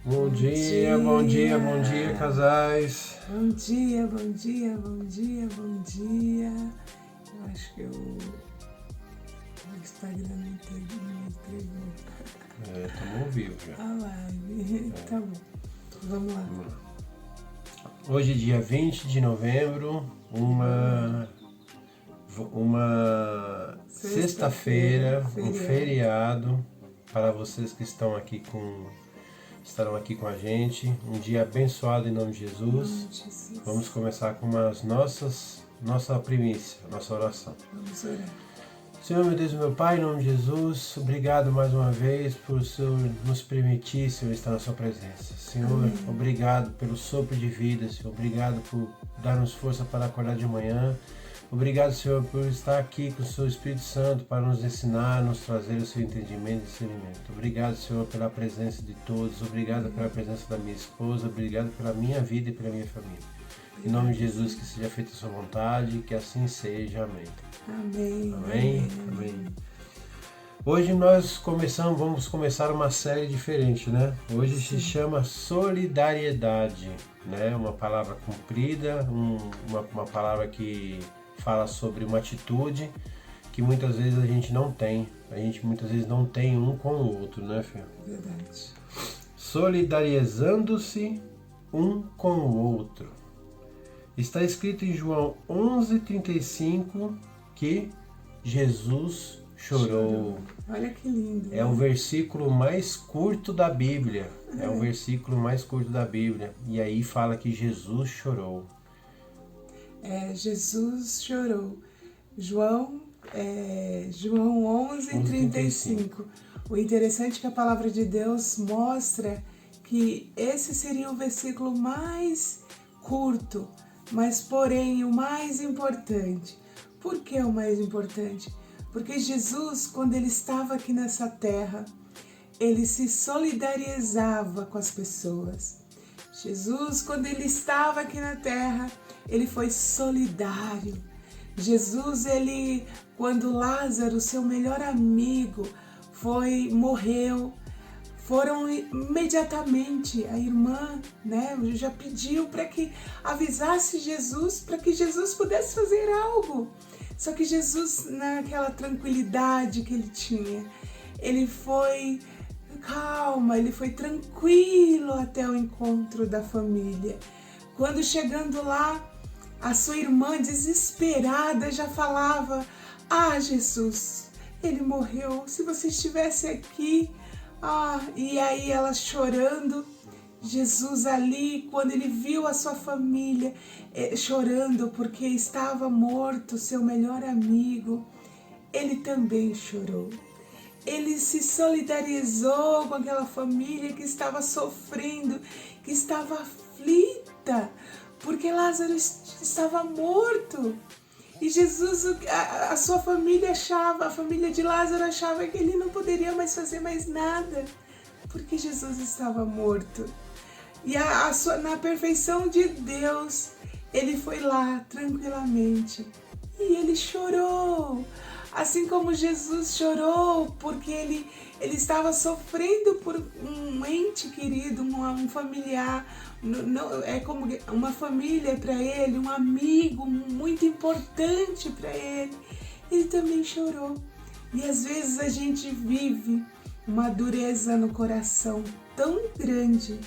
Bom dia, bom dia, bom dia, casais. Bom dia, bom dia, bom dia, bom dia. Eu acho que o Instagram não entregou. Estamos ao vivo já. A live. Tá bom. Vamos lá. Hoje, dia 20 de novembro, uma sexta-feira, um feriado para vocês que estarão aqui com a gente. Um dia abençoado em nome de Jesus. Vamos começar com nossa primícia, nossa oração. Vamos orar. Senhor, meu Deus, meu Pai, em nome de Jesus, obrigado mais uma vez por o Senhor nos permitir, Senhor, estar na sua presença. Senhor, amém. Obrigado pelo sopro de vida, Senhor, obrigado por dar-nos força para acordar de manhã. Obrigado, Senhor, por estar aqui com o seu Espírito Santo para nos ensinar, nos trazer o seu entendimento e discernimento. Obrigado, Senhor, pela presença de todos. Obrigado pela presença da minha esposa. Obrigado pela minha vida e pela minha família. Em nome de Jesus, que seja feita a sua vontade, que assim seja. Amém. Amém. Amém. Amém. Hoje vamos começar uma série diferente, né? Hoje se chama solidariedade, né? Uma palavra comprida, uma palavra que fala sobre uma atitude que muitas vezes a gente não tem. A gente muitas vezes não tem um com o outro, né, filho? Verdade. Solidarizando-se um com o outro. Está escrito em João 11:35 que Jesus chorou. Olha que lindo. É o versículo mais curto da Bíblia. É o versículo mais curto da Bíblia. E aí fala que Jesus chorou. Jesus chorou. João 11:35. O interessante é que a palavra de Deus mostra que esse seria o versículo mais curto, mas porém o mais importante. Por que o mais importante? Porque Jesus, quando ele estava aqui nessa terra, ele se solidarizava com as pessoas. Jesus, quando ele estava aqui na terra, ele foi solidário. Jesus, quando Lázaro, seu melhor amigo, morreu, foram imediatamente, a irmã, já pediu para que avisasse Jesus, para que Jesus pudesse fazer algo. Só que Jesus, naquela tranquilidade que ele tinha, ele foi calma, ele foi tranquilo até o encontro da família. Quando chegando lá, a sua irmã desesperada já falava: "Ah, Jesus, ele morreu, se você estivesse aqui." E aí ela chorando, Jesus ali, quando ele viu a sua família chorando porque estava morto seu melhor amigo, ele também chorou. Ele se solidarizou com aquela família que estava sofrendo, que estava aflita, porque Lázaro estava morto. E Jesus, a sua família a família de Lázaro achava que ele não poderia mais fazer mais nada, porque Jesus estava morto. E na perfeição de Deus, ele foi lá tranquilamente e ele chorou. Assim como Jesus chorou porque ele estava sofrendo por um ente querido, um familiar, é como uma família para ele, um amigo muito importante para ele. Ele também chorou. E às vezes a gente vive uma dureza no coração tão grande.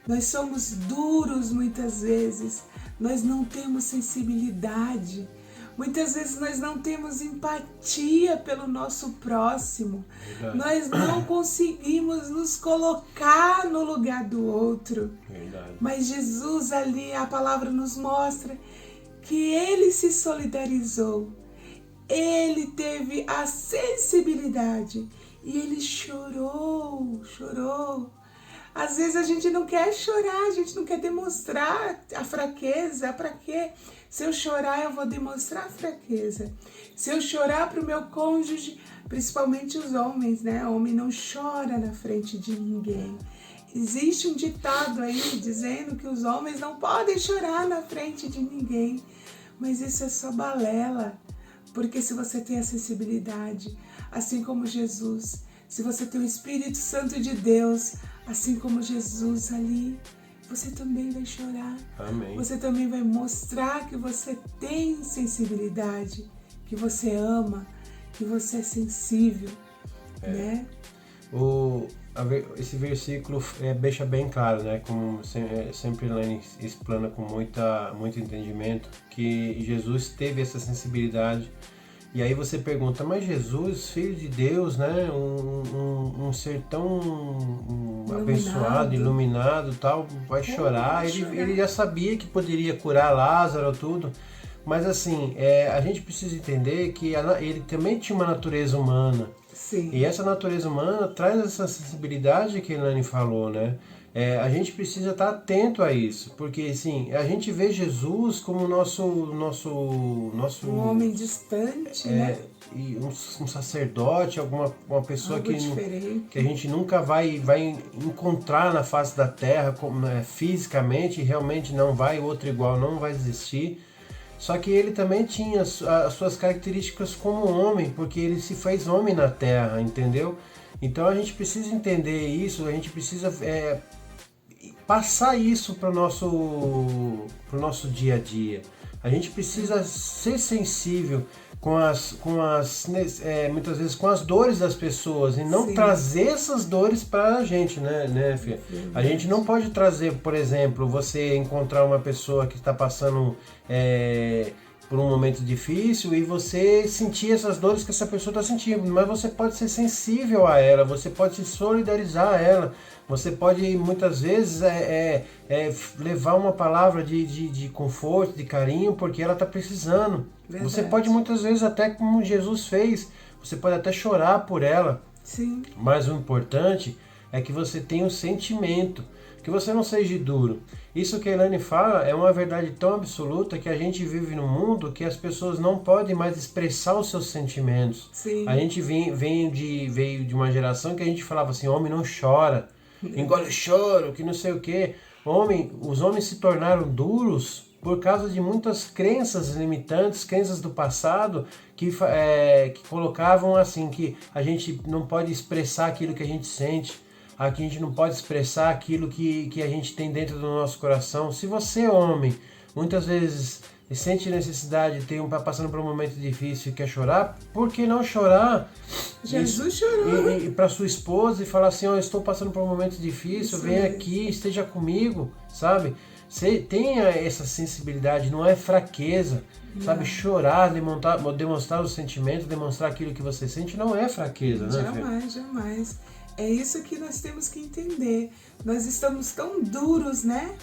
Nós somos duros muitas vezes, nós não temos sensibilidade. Muitas vezes nós não temos empatia pelo nosso próximo. Verdade. Nós não conseguimos nos colocar no lugar do outro. Verdade. Mas Jesus ali, a palavra nos mostra que ele se solidarizou. Ele teve a sensibilidade e ele chorou. Às vezes a gente não quer chorar, a gente não quer demonstrar a fraqueza. Para quê? Se eu chorar, eu vou demonstrar fraqueza. Se eu chorar para o meu cônjuge, principalmente os homens, né? O homem não chora na frente de ninguém. Existe um ditado aí dizendo que os homens não podem chorar na frente de ninguém. Mas isso é só balela. Porque se você tem a sensibilidade, assim como Jesus, se você tem o Espírito Santo de Deus, assim como Jesus ali, você também vai chorar. Amém. Você também vai mostrar que você tem sensibilidade, que você ama, que você é sensível, né? Esse versículo deixa bem claro, né? Como sempre Elaine explana com muito entendimento, que Jesus teve essa sensibilidade. E aí você pergunta, mas Jesus, filho de Deus, né? Um ser tão abençoado, iluminado, tal, vai chorar. Ele já sabia que poderia curar Lázaro, tudo. Mas assim, a gente precisa entender que ele também tinha uma natureza humana. Sim. E essa natureza humana traz essa sensibilidade que a Elaine falou, né? A gente precisa estar atento a isso, porque assim, a gente vê Jesus como nosso um homem distante, né? E um sacerdote, uma pessoa que a gente nunca vai encontrar na face da terra fisicamente, realmente não vai, outro igual não vai existir. Só que ele também tinha as suas características como homem, porque ele se fez homem na terra, entendeu? Então a gente precisa entender isso, a gente precisa passar isso para o nosso dia a dia. A gente precisa ser sensível muitas vezes com as dores das pessoas e não trazer essas dores para a gente, né, filha? A gente não pode trazer, por exemplo, você encontrar uma pessoa que está passando por um momento difícil e você sentir essas dores que essa pessoa está sentindo, mas você pode ser sensível a ela, você pode se solidarizar a ela, você pode muitas vezes levar uma palavra de conforto, de carinho, porque ela está precisando. Verdade. Você pode muitas vezes, até como Jesus fez, você pode até chorar por ela. Sim. Mas o importante é que você tenha um sentimento, que você não seja duro. Isso que a Elaine fala é uma verdade tão absoluta que a gente vive num mundo que as pessoas não podem mais expressar os seus sentimentos. Sim. A gente veio de uma geração que a gente falava assim, homem não chora, engole o choro, que não sei o quê. Os homens se tornaram duros por causa de muitas crenças limitantes, crenças do passado, que colocavam assim, que a gente não pode expressar aquilo que a gente sente, a gente não pode expressar aquilo que a gente tem dentro do nosso coração. Se você, homem, muitas vezes sente necessidade, está passando por um momento difícil e quer chorar, por que não chorar? Jesus chorou. E para sua esposa e falar assim, eu estou passando por um momento difícil, venha aqui, esteja comigo, sabe? Você tenha essa sensibilidade, não é fraqueza, sabe? Chorar, demonstrar os sentimentos, demonstrar aquilo que você sente, não é fraqueza, né? Jamais. É isso que nós temos que entender. Nós estamos tão duros, né?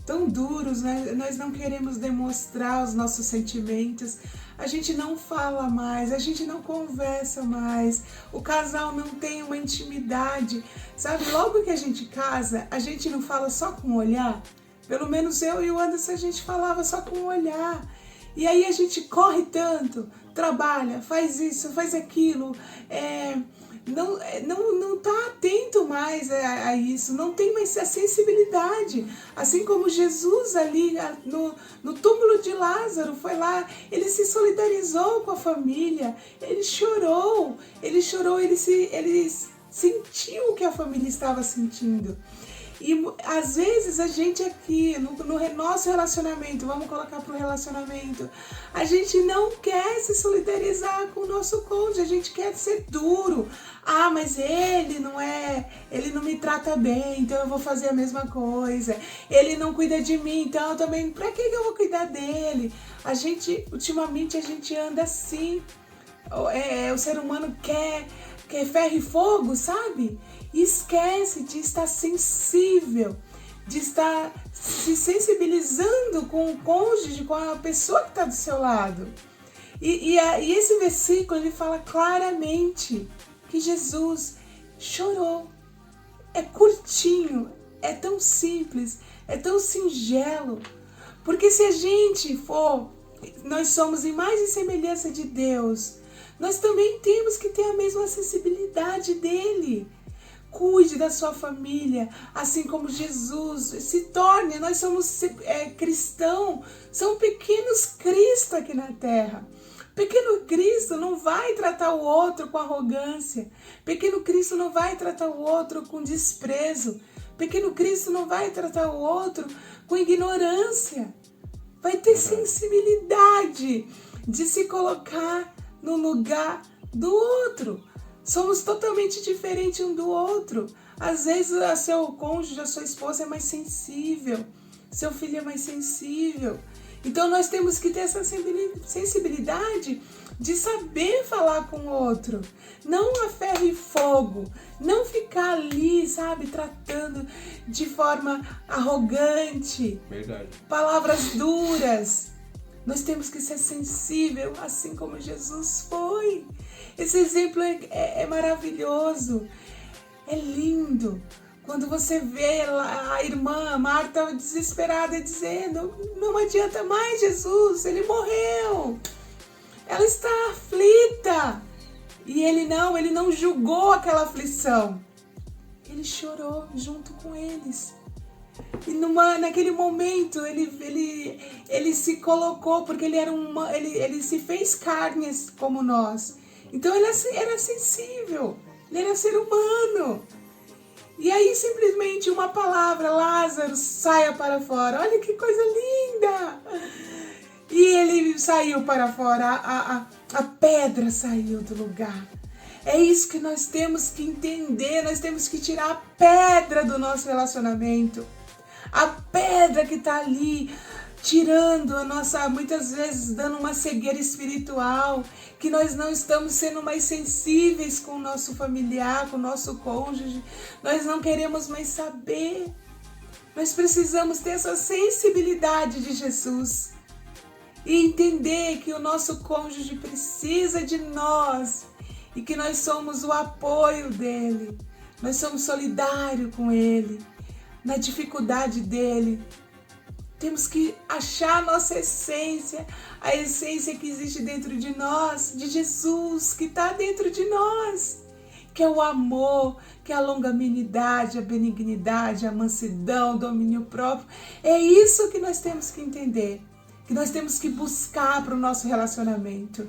Tão duros, né? Nós não queremos demonstrar os nossos sentimentos. A gente não fala mais, a gente não conversa mais. O casal não tem uma intimidade. Sabe, logo que a gente casa, a gente não fala só com o olhar. Pelo menos eu e o Anderson, a gente falava só com o olhar. E aí a gente corre tanto, trabalha, faz isso, faz aquilo, não tá atento mais a isso, não tem mais a sensibilidade. Assim como Jesus ali no túmulo de Lázaro, foi lá, ele se solidarizou com a família, ele chorou, ele sentiu o que a família estava sentindo. E às vezes a gente aqui, no nosso relacionamento, vamos colocar para o relacionamento, a gente não quer se solidarizar com o nosso cônjuge, a gente quer ser duro. Ah, mas ele não me trata bem, então eu vou fazer a mesma coisa. Ele não cuida de mim, então eu também, para que eu vou cuidar dele? Ultimamente a gente anda assim, o ser humano quer ferro e fogo, sabe? E esquece de estar sensível, de estar se sensibilizando com o cônjuge, com a pessoa que está do seu lado. E esse versículo, ele fala claramente que Jesus chorou. É curtinho, é tão simples, é tão singelo. Porque se a gente nós somos imagem e semelhança de Deus, nós também temos que ter a mesma sensibilidade dele. Cuide da sua família, assim como Jesus se torne. Nós somos cristãos, são pequenos Cristo aqui na terra. Pequeno Cristo não vai tratar o outro com arrogância. Pequeno Cristo não vai tratar o outro com desprezo. Pequeno Cristo não vai tratar o outro com ignorância. Vai ter sensibilidade de se colocar no lugar do outro. Somos totalmente diferentes um do outro. Às vezes, o seu cônjuge, a sua esposa é mais sensível. Seu filho é mais sensível. Então, nós temos que ter essa sensibilidade de saber falar com o outro. Não a ferro e fogo. Não ficar ali, sabe, tratando de forma arrogante. Verdade. Palavras duras. Nós temos que ser sensível, assim como Jesus foi. Esse exemplo é maravilhoso. É lindo. Quando você vê a irmã Marta desesperada dizendo: não adianta mais, Jesus, ele morreu. Ela está aflita. E ele não julgou aquela aflição. Ele chorou junto com eles. E naquele momento ele se colocou, porque ele se fez carne como nós. Então ele era sensível, ele era ser humano. E aí simplesmente uma palavra: Lázaro, saia para fora. Olha que coisa linda! E ele saiu para fora, a pedra saiu do lugar. É isso que nós temos que entender, nós temos que tirar a pedra do nosso relacionamento. A pedra que está ali, tirando a nossa, muitas vezes dando uma cegueira espiritual, que nós não estamos sendo mais sensíveis com o nosso familiar, com o nosso cônjuge, nós não queremos mais saber. Nós precisamos ter essa sensibilidade de Jesus e entender que o nosso cônjuge precisa de nós e que nós somos o apoio dele, nós somos solidários com ele, na dificuldade dele. Temos que achar a nossa essência, a essência que existe dentro de nós, de Jesus, que está dentro de nós, que é o amor, que é a longanimidade, a benignidade, a mansidão, o domínio próprio. É isso que nós temos que entender, que nós temos que buscar para o nosso relacionamento.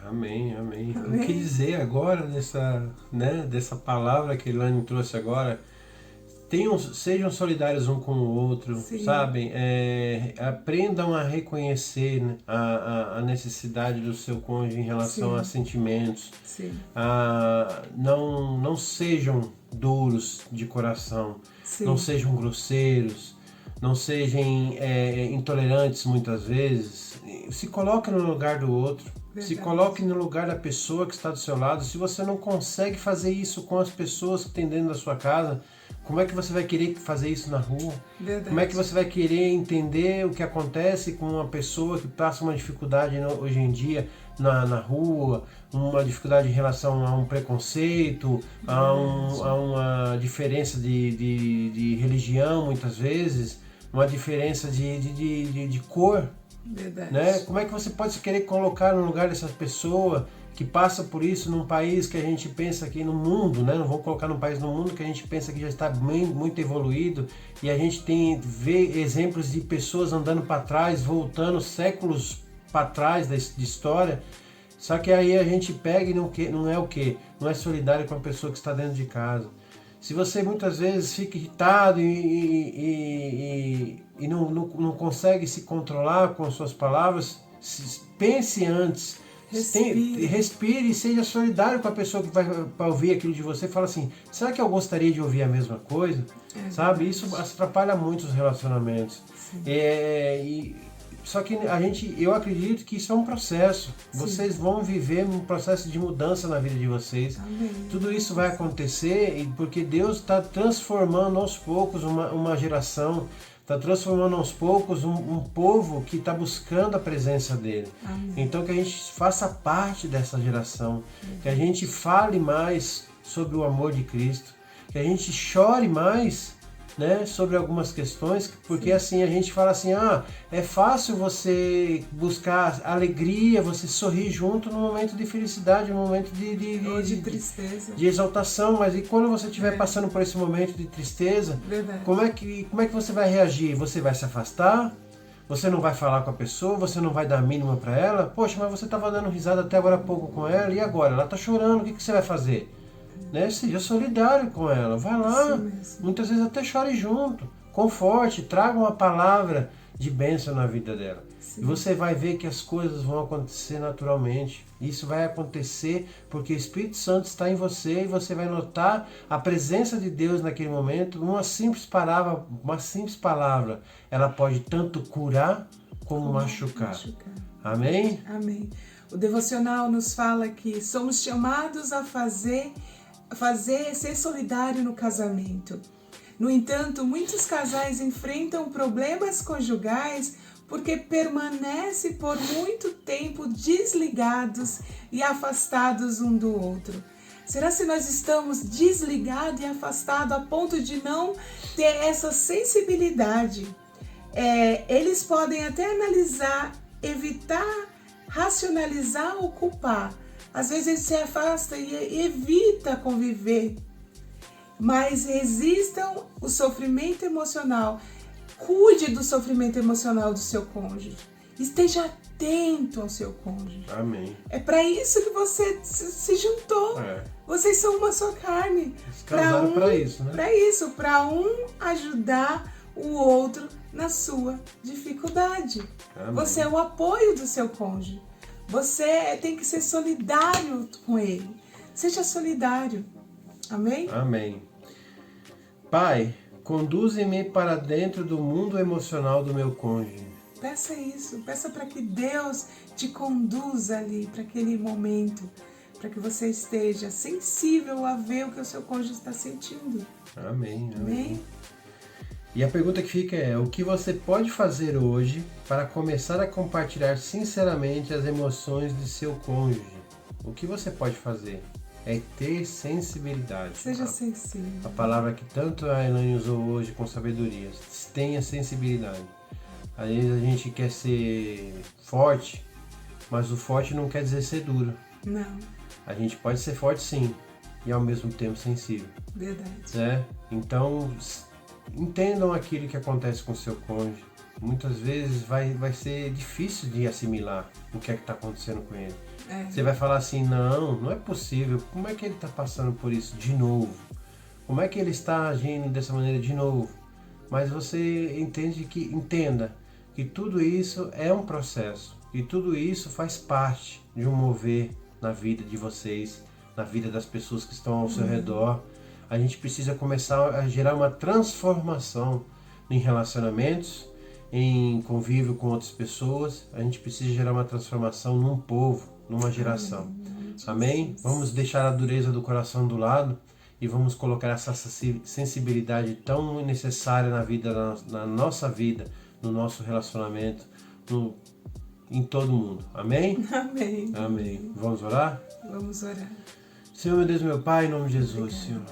Amém, amém. O que dizer agora dessa palavra que Elaine trouxe agora? Sejam solidários um com o outro, Sim. Sabem? Aprendam a reconhecer a necessidade do seu cônjuge em relação Sim. a sentimentos. Sim. Não sejam duros de coração, Sim. não sejam grosseiros, não sejam intolerantes muitas vezes. Se coloque no lugar do outro. Verdade. Se coloque no lugar da pessoa que está do seu lado. Se você não consegue fazer isso com as pessoas que tem dentro da sua casa, como é que você vai querer fazer isso na rua? Verdade. Como é que você vai querer entender o que acontece com uma pessoa que passa uma dificuldade hoje em dia na rua, uma dificuldade em relação a um preconceito, a uma diferença de religião muitas vezes, uma diferença de cor? Verdade. Né? Como é que você pode se querer colocar no lugar dessa pessoa que passa por isso num país que a gente pensa que no mundo, né? Não vou colocar num país no mundo que a gente pensa que já está muito evoluído, e a gente vê exemplos de pessoas andando para trás, voltando séculos para trás de história. Só que aí a gente pega e não é o quê? Não é solidário com a pessoa que está dentro de casa. Se você muitas vezes fica irritado e não consegue se controlar com as suas palavras, pense antes, respire e seja solidário com a pessoa que vai ouvir aquilo de você. Fala assim: será que eu gostaria de ouvir a mesma coisa? Sabe? Isso atrapalha muito os relacionamentos. Só que eu acredito que isso é um processo. Sim. Vocês vão viver um processo de mudança na vida de vocês. Amém. Tudo isso vai acontecer porque Deus está transformando aos poucos uma geração, está transformando aos poucos um povo que está buscando a presença dele. Amém. Então que a gente faça parte dessa geração, que a gente fale mais sobre o amor de Cristo, que a gente chore mais, né, sobre algumas questões, porque assim a gente fala assim: é fácil você buscar alegria, você sorrir junto no momento de felicidade, no momento de tristeza, de exaltação, mas e quando você estiver passando por esse momento de tristeza, como é que você vai reagir? Você vai se afastar? Você não vai falar com a pessoa? Você não vai dar a mínima para ela? Poxa, mas você estava dando risada até agora há pouco com ela, e agora? Ela está chorando, o que você vai fazer? né? Seja solidário com ela. Vai lá, Isso mesmo. muitas vezes até chore junto. Conforte, traga uma palavra de bênção na vida dela. Sim. E você vai ver que as coisas vão acontecer naturalmente. Isso vai acontecer porque o Espírito Santo está em você e você vai notar a presença de Deus naquele momento. Uma simples palavra, ela pode tanto curar como machucar. Amém? Amém. O devocional nos fala que somos chamados a ser solidário no casamento. No entanto, muitos casais enfrentam problemas conjugais porque permanecem por muito tempo desligados e afastados um do outro. Será se nós estamos desligados e afastados a ponto de não ter essa sensibilidade? Eles podem até analisar, evitar, racionalizar ou culpar. Às vezes ele se afasta e evita conviver. Mas resistam o sofrimento emocional. Cuide do sofrimento emocional do seu cônjuge. Esteja atento ao seu cônjuge. Amém. É para isso que você se juntou. Vocês são uma só carne. Eles casaram para isso, né? Para isso, para um ajudar o outro na sua dificuldade. Amém. Você é o apoio do seu cônjuge. Você tem que ser solidário com ele. Seja solidário. Amém? Amém. Pai, conduze-me para dentro do mundo emocional do meu cônjuge. Peça isso. Peça para que Deus te conduza ali, para aquele momento. Para que você esteja sensível a ver o que o seu cônjuge está sentindo. Amém. Amém? E a pergunta que fica é: o que você pode fazer hoje para começar a compartilhar sinceramente as emoções de seu cônjuge? O que você pode fazer? É ter sensibilidade. Seja sensível. A palavra que tanto a Elaine usou hoje com sabedoria. Tenha sensibilidade. Às vezes a gente quer ser forte, mas o forte não quer dizer ser duro. Não. A gente pode ser forte sim, e ao mesmo tempo sensível. Verdade. Né? Então, entendam aquilo que acontece com o seu cônjuge. Muitas vezes vai ser difícil de assimilar o que é que está acontecendo com ele. Você vai falar assim: não é possível, como é que ele está passando por isso de novo? Como é que ele está agindo dessa maneira de novo? Mas você entenda que tudo isso é um processo, e tudo isso faz parte de um mover na vida de vocês, na vida das pessoas que estão ao seu redor. A gente precisa começar a gerar uma transformação em relacionamentos, em convívio com outras pessoas. A gente precisa gerar uma transformação num povo, numa geração. Amém? Vamos deixar a dureza do coração do lado e vamos colocar essa sensibilidade tão necessária na nossa vida, no nosso relacionamento, em todo mundo. Amém? Amém. Amém. Vamos orar? Vamos orar. Senhor, meu Deus, meu Pai, em nome de Jesus, Senhor.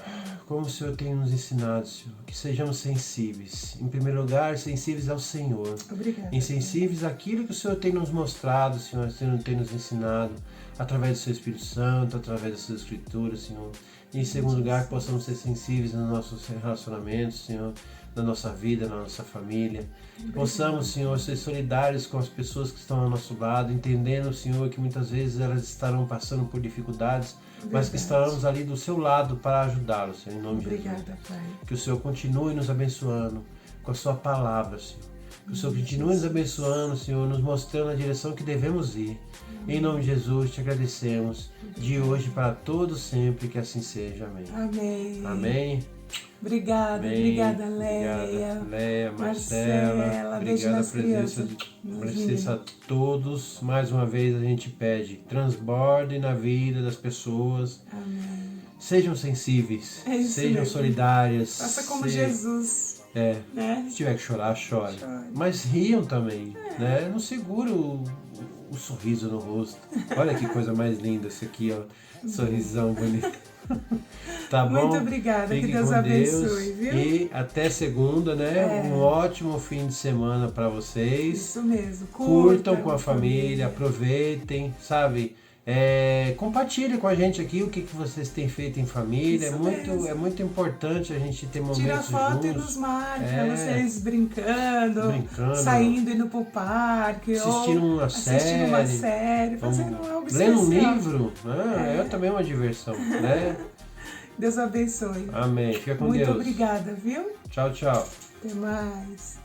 Como o Senhor tem nos ensinado, Senhor, que sejamos sensíveis. Em primeiro lugar, sensíveis ao Senhor. Obrigada. Insensíveis àquilo que o Senhor tem nos mostrado, Senhor, o Senhor tem nos ensinado, através do seu Espírito Santo, através das suas Escrituras, Senhor. E em segundo lugar, que possamos ser sensíveis nos nossos relacionamentos, Senhor, na nossa vida, na nossa família. Que possamos, Senhor, ser solidários com as pessoas que estão ao nosso lado, entendendo, Senhor, que muitas vezes elas estarão passando por dificuldades, mas que estaremos ali do seu lado para ajudá-los, Senhor, em nome de Jesus. Obrigada, Pai. Que o Senhor continue nos abençoando com a sua palavra, Senhor. Que o Senhor continue nos abençoando, Senhor, nos mostrando a direção que devemos ir. Em nome de Jesus, te agradecemos, de hoje para todos sempre, que assim seja. Amém. Amém. Amém. Obrigada, Amém. obrigada, Leia. Obrigada, Leia, Marcela. Beijo Obrigada nas a presença de todos. Mais uma vez a gente pede, transborde na vida das pessoas. Amém. Sejam sensíveis, sejam mesmo. solidárias. Faça como Jesus. Né? Se tiver que chorar, chore. Mas riam também, né? Não segura o sorriso no rosto. Olha que coisa mais linda esse aqui, ó. Sorrisão bonito. Tá bom? Muito obrigada, Fique que Deus com abençoe, viu? E até segunda, né? Um ótimo fim de semana para vocês. Isso mesmo. Curtam com a família, aproveitem, sabe? Compartilhe com a gente aqui o que vocês têm feito em família. É muito importante a gente ter momentos juntos. Tira foto e nos marca, vocês brincando, saindo, indo pro parque, assistindo uma série, fazendo algo lendo especial. um livro, é também uma diversão, né? Deus abençoe. Amém. Fica com Muito Deus. obrigada, viu? Tchau, tchau. Até mais.